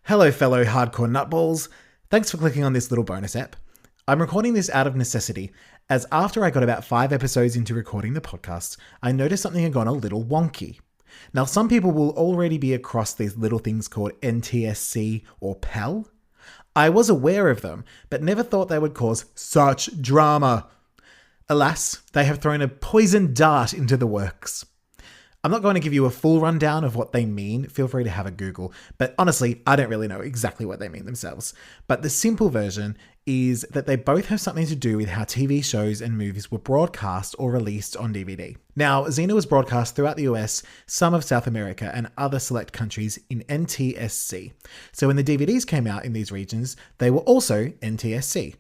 Hello fellow hardcore nutballs, thanks for clicking on this little bonus app. I'm recording this out of necessity, as after I got about 5 episodes into recording the podcast, I noticed something had gone a little wonky. Now some people will already be across these little things called NTSC or PEL. I was aware of them, but never thought they would cause such drama. Alas, they have thrown a poison dart into the works. I'm not going to give you a full rundown of what they mean, feel free to have a Google, but honestly, I don't really know exactly what they mean themselves. But the simple version is that they both have something to do with how TV shows and movies were broadcast or released on DVD. Now, Xena was broadcast throughout the US, some of South America, and other select countries in NTSC. So when the DVDs came out in these regions, they were also NTSC.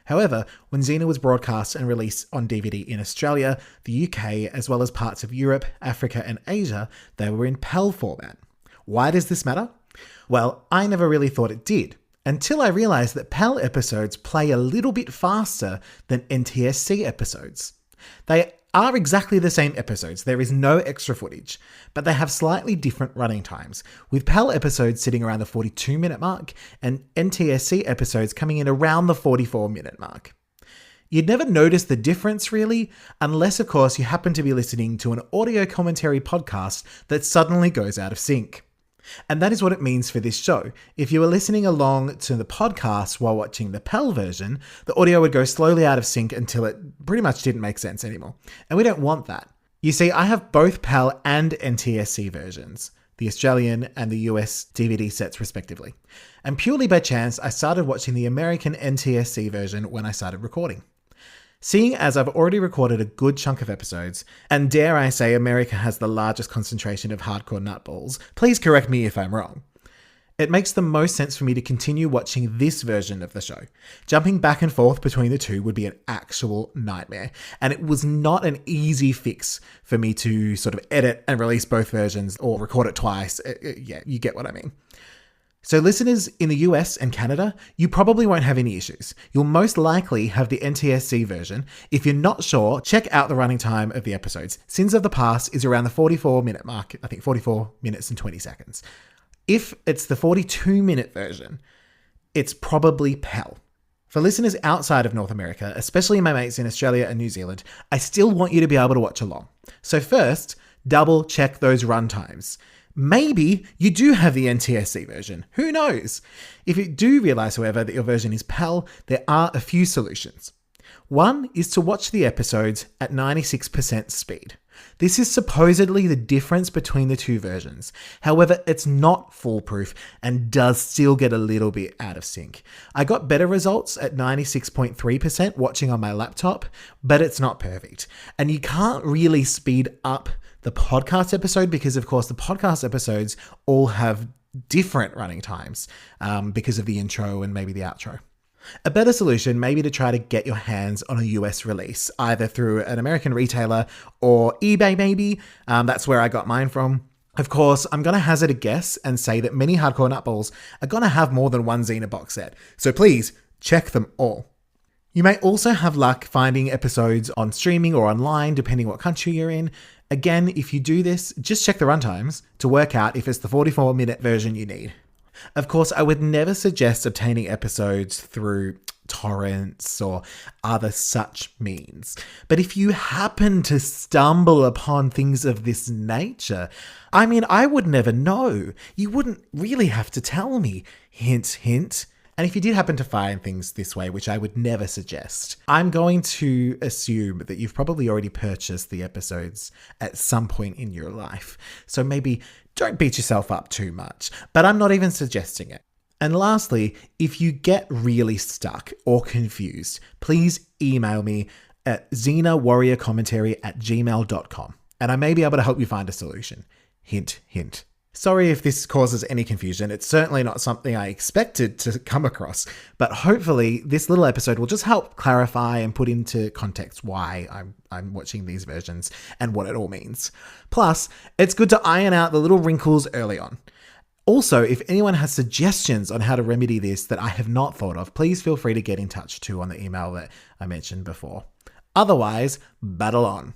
However, when Xena was broadcast and released on DVD in Australia, the UK, as well as parts of Europe, Africa, and Asia, they were in PEL format. Why does this matter? Well, I never really thought it did, until I realized that PEL episodes play a little bit faster than NTSC episodes. They are exactly the same episodes, there is no extra footage, but they have slightly different running times, with PEL episodes sitting around the 42-minute mark and NTSC episodes coming in around the 44-minute mark. You'd never notice the difference really, unless of course you happen to be listening to an audio commentary podcast that suddenly goes out of sync. And that is what it means for this show. If you were listening along to the podcast while watching the PEL version, the audio would go slowly out of sync until it pretty much didn't make sense anymore. And we don't want that. You see, I have both PEL and NTSC versions, the Australian and the US DVD sets respectively. And purely by chance, I started watching the American NTSC version when I started recording. Seeing as I've already recorded a good chunk of episodes, and dare I say America has the largest concentration of hardcore nutballs, please correct me if I'm wrong. It makes the most sense for me to continue watching this version of the show. Jumping back and forth between the two would be an actual nightmare, and it was not an easy fix for me to sort of edit and release both versions or record it twice. Yeah, you get what I mean. So listeners in the US and Canada, you probably won't have any issues. You'll most likely have the NTSC version. If you're not sure, check out the running time of the episodes. Sins of the Past is around the 44-minute mark, I think 44 minutes and 20 seconds. If it's the 42-minute version, it's probably PEL. For listeners outside of North America, especially my mates in Australia and New Zealand, I still want you to be able to watch along. So first, double check those run times. Maybe you do have the NTSC version. Who knows? If you do realize, however, that your version is PEL, there are a few solutions. One is to watch the episodes at 96% speed. This is supposedly the difference between the two versions. However, it's not foolproof and does still get a little bit out of sync. I got better results at 96.3% watching on my laptop, but it's not perfect. And you can't really speed up the podcast episode because, of course, the podcast episodes all have different running times because of the intro and maybe the outro. A better solution may be to try to get your hands on a US release, either through an American retailer or eBay maybe. That's where I got mine from. Of course, I'm going to hazard a guess and say that many hardcore nutballs are going to have more than one Xena box set, so please check them all. You may also have luck finding episodes on streaming or online, depending what country you're in. Again, if you do this, just check the runtimes to work out if it's the 44-minute version you need. Of course, I would never suggest obtaining episodes through torrents or other such means. But if you happen to stumble upon things of this nature, I would never know. You wouldn't really have to tell me. Hint, hint. And if you did happen to find things this way, which I would never suggest, I'm going to assume that you've probably already purchased the episodes at some point in your life. So maybe don't beat yourself up too much, but I'm not even suggesting it. And lastly, if you get really stuck or confused, please email me at xenawarriorcommentary@gmail.com and I may be able to help you find a solution. Hint, hint. Sorry if this causes any confusion. It's certainly not something I expected to come across, but hopefully this little episode will just help clarify and put into context why I'm watching these versions and what it all means. Plus, it's good to iron out the little wrinkles early on. Also, if anyone has suggestions on how to remedy this that I have not thought of, please feel free to get in touch too on the email that I mentioned before. Otherwise, battle on.